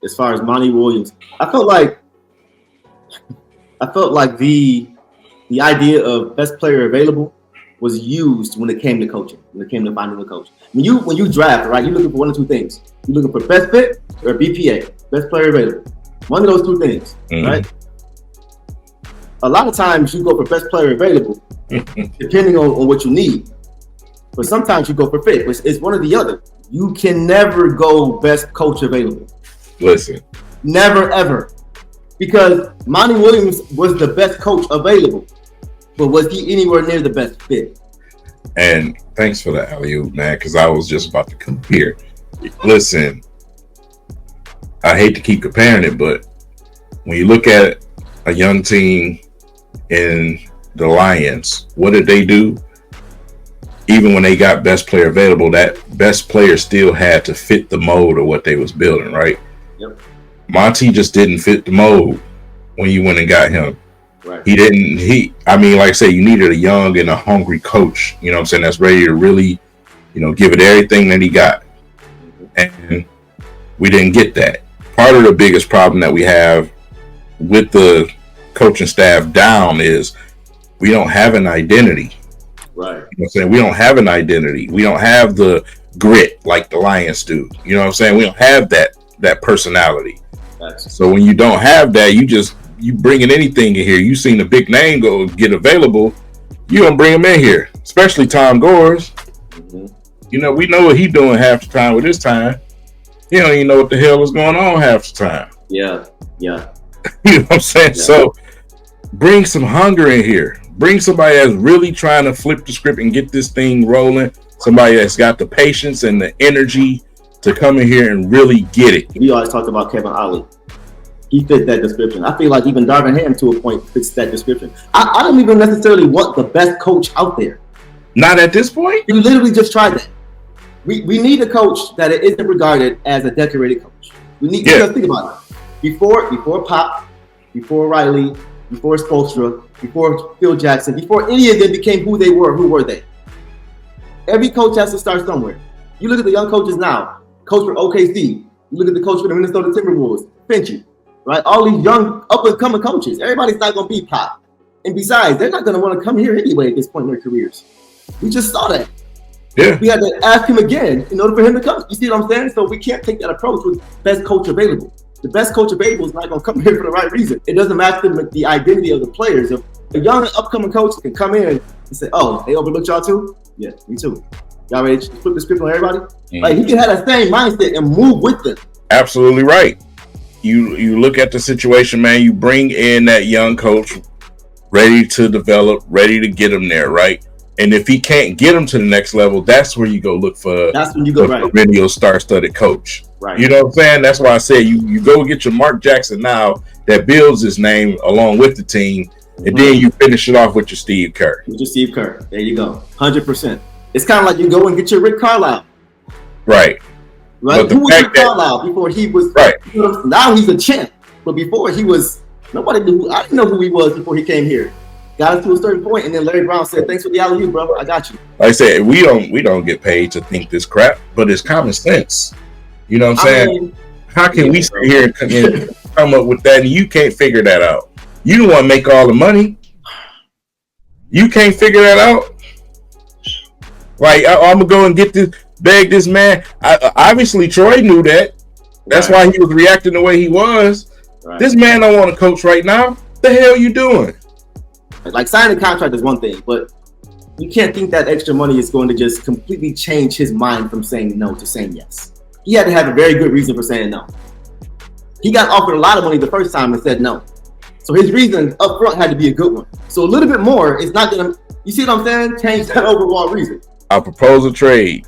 as far as Monty Williams. I felt like the idea of best player available was used when it came to coaching, when it came to finding a coach. When you draft, right, you're looking for one of two things. You're looking for best fit or BPA, best player available. One of those two things, right? A lot of times you go for best player available, depending on what you need. But sometimes you go for fit, which is one or the other. You can never go best coach available. Listen. Never, ever. Because Monty Williams was the best coach available. But was he anywhere near the best fit? And thanks for the alley-oop, man, because I was just about to come here. Listen, I hate to keep comparing it, but when you look at a young team in the Lions, what did they do? Even when they got best player available, that best player still had to fit the mold of what they was building, right? Yep. Monty just didn't fit the mold when you went and got him. Right. Like I say, you needed a young and a hungry coach, you know what I'm saying, that's ready to really, give it everything that he got. And we didn't get that. Part of the biggest problem that we have with the coaching staff down is we don't have an identity. Right. You know what I'm saying? We don't have an identity. We don't have the grit like the Lions do. You know what I'm saying? We don't have that personality. That's so when you don't have that, you bringing anything in here. You seen a big name go get available, you gonna bring him in here, especially Tom Gores. Mm-hmm. We know what he doing half the time with his time. He don't even know what the hell is going on half the time. Yeah. You know what I'm saying? Yeah. So bring some hunger in here. Bring somebody that's really trying to flip the script and get this thing rolling. Somebody that's got the patience and the energy to come in here and really get it. We always talked about Kevin Ollie. He fit that description. I feel like even Darvin Ham to a point fits that description. I don't even necessarily want the best coach out there. Not at this point? You literally just tried that. We need a coach that isn't regarded as a decorated coach. We need to think about it. Before Pop, before Riley, before Spoelstra, before Phil Jackson, before any of them became who they were, who were they? Every coach has to start somewhere. You look at the young coaches now. Coach for OKC. You look at the coach for the Minnesota Timberwolves, Finchie, right? All these young up-and-coming coaches. Everybody's not going to be Pop. And besides, they're not going to want to come here anyway at this point in their careers. We just saw that. Yeah. We had to ask him again in order for him to come. You see what I'm saying? So we can't take that approach with best coach available. The best coach available is not going to come here for the right reason. It doesn't match the identity of the players. If a young upcoming coach can come in and say, "Oh, they overlooked y'all too? Yeah, me too. Y'all ready to flip the script on everybody?" Mm-hmm. Like he can have that same mindset and move with them. Absolutely right. You look at the situation, man. You bring in that young coach, ready to develop, ready to get him there, right? And if he can't get him to the next level, that's where you go look for. That's when you go right. A video star-studded coach. Right. You know what I'm saying? That's why I said you go get your Mark Jackson now that builds his name along with the team, and then you finish it off with your Steve Kerr. With your Steve Kerr. There you go. 100%. It's kind of like you go and get your Rick Carlisle. Right. Right. Who was Rick Carlisle before he was? Right. Now he's a champ, but before he was, nobody knew. I didn't know who he was before he came here. Got us to a certain point, and then Larry Brown said, "Thanks for the alley-oop, bro. I got you." Like I said, we don't get paid to think this crap, but it's common sense. You know what I'm saying? How can we sit here and come up with that, and you can't figure that out? You don't want to make all the money. You can't figure that out. Like I'm gonna go and beg this man. Obviously, Troy knew that. That's why he was reacting the way he was. Right. This man don't want to coach right now. What the hell you doing? Like signing a contract is one thing, but you can't think that extra money is going to just completely change his mind from saying no to saying yes. He had to have a very good reason for saying no. He got offered a lot of money the first time and said no. So his reason up front had to be a good one. So a little bit more is not going to, you see what I'm saying? Change that overall reason. I'll propose a trade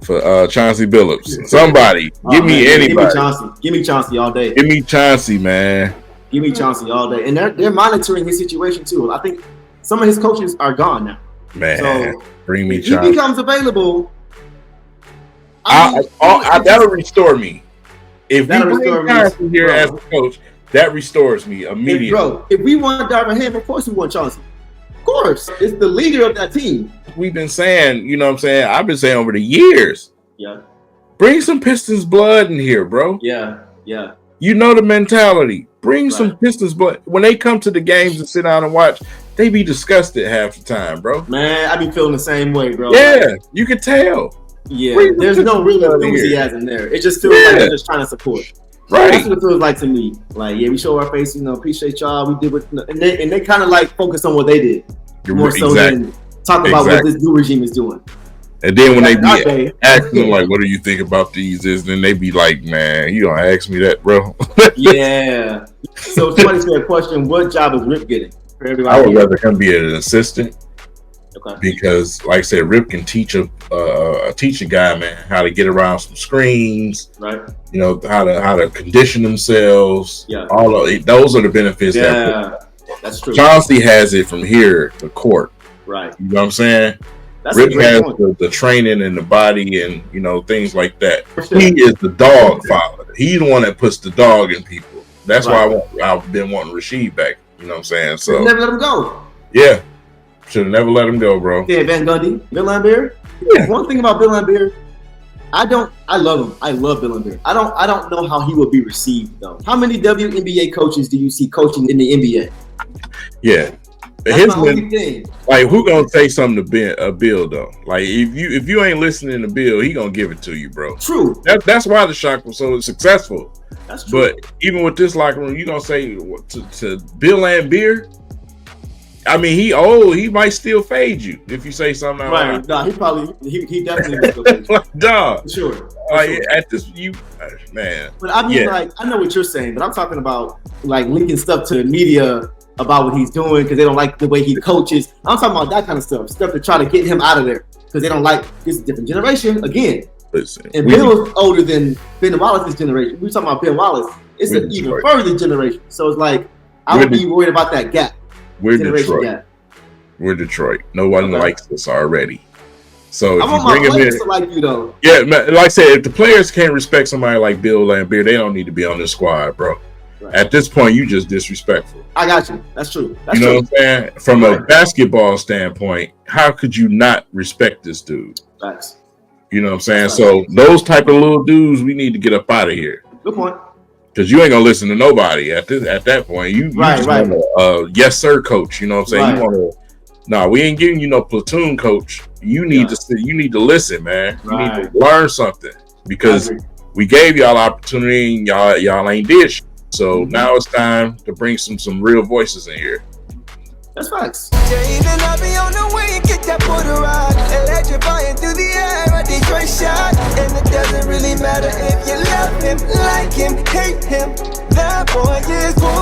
for Chauncey Billups. Somebody, give me anybody. Give me Chauncey all day. Give me Chauncey, man. Give me Chauncey all day. And they're monitoring his situation too. I think some of his coaches are gone now. Man, so bring me Chauncey. If he becomes available, that'll restore me. If we bring Chauncey here bro, as a coach, that restores me immediately. If we want Darvin Ham, of course we want Chauncey. Of course. It's the leader of that team. We've been saying, you know what I'm saying? I've been saying over the years. Yeah. Bring some Pistons blood in here, bro. Yeah. Yeah. You know the mentality. Bring some Pistons, but when they come to the games and sit down and watch, they be disgusted half the time, bro. Man, I be feeling the same way, bro. Yeah, like, you can tell. Yeah, there's no real enthusiasm there. It just feels like they're just trying to support. Right. That's what it feels like to me. Like, yeah, we show our face, appreciate y'all. We did what, and they kind of like focus on what they did more so than talk about what this new regime is doing. And then when they be asking like, "What do you think about these?" Then they be like, "Man, you don't ask me that, bro." Yeah. So somebody said a question: what job is Rip getting? For everybody, I would rather him be an assistant. Okay. Because, like I said, Rip can teach a guy, man, how to get around some screens. Right. How to condition themselves. Yeah. All of those are the benefits. Yeah. That's true. Chauncey has it from here to court. Right. You know what I'm saying? That's Rip has the training and the body and things like that. Sure. He is the dog father. He's the one that puts the dog in people. That's why I've been wanting Rasheed back. You know what I'm saying? So never let him go. Yeah. Should have never let him go, bro. Yeah, Van Gundy, Bill Laimbeer. Yeah. One thing about Bill Laimbeer, I love him. I love Bill Laimbeer. I don't know how he will be received though. How many WNBA coaches do you see coaching in the NBA? Yeah. His thing. Like, who gonna say something to Bill though? Like, if you ain't listening to Bill, he gonna give it to you, bro. True. That's why the Shock was so successful. That's true. But even with this locker room, you gonna say to Bill Laimbeer? I mean, he might still fade you if you say something. Right? Nah, he definitely will still fade you. Like, dog. Sure. At this, man. But I mean, like, I know what you're saying, but I'm talking about like linking stuff to the media about what he's doing because they don't like the way he coaches. I'm talking about that kind of stuff to try to get him out of there because they don't like this different generation again. Listen, and Bill is older than Ben Wallace's generation. We're talking about Ben Wallace. It's an even further generation. So it's like I would be worried about that gap. We're Detroit. Gap. We're Detroit. No one likes us already. So if you bring him in, to like you though. Yeah, like I said, if the players can't respect somebody like Bill Laimbeer, they don't need to be on this squad, bro. Right. At this point, you just disrespectful. I got you. That's true. What I'm saying? From a basketball standpoint, how could you not respect this dude? Facts. You know what I'm saying? That's so those type of little dudes, we need to get up out of here. Good point. Because you ain't gonna listen to nobody at that point. You just want a yes sir coach. You know what I'm saying? You want to. We ain't giving you no platoon coach. You need to listen, man. You need to learn something because we gave y'all opportunity and y'all ain't did shit. So now it's time to bring some real voices in here. That's facts. Electrifying through the air, a Detroit shot. And it doesn't really matter if you love him, like him, hate him. That boy is born.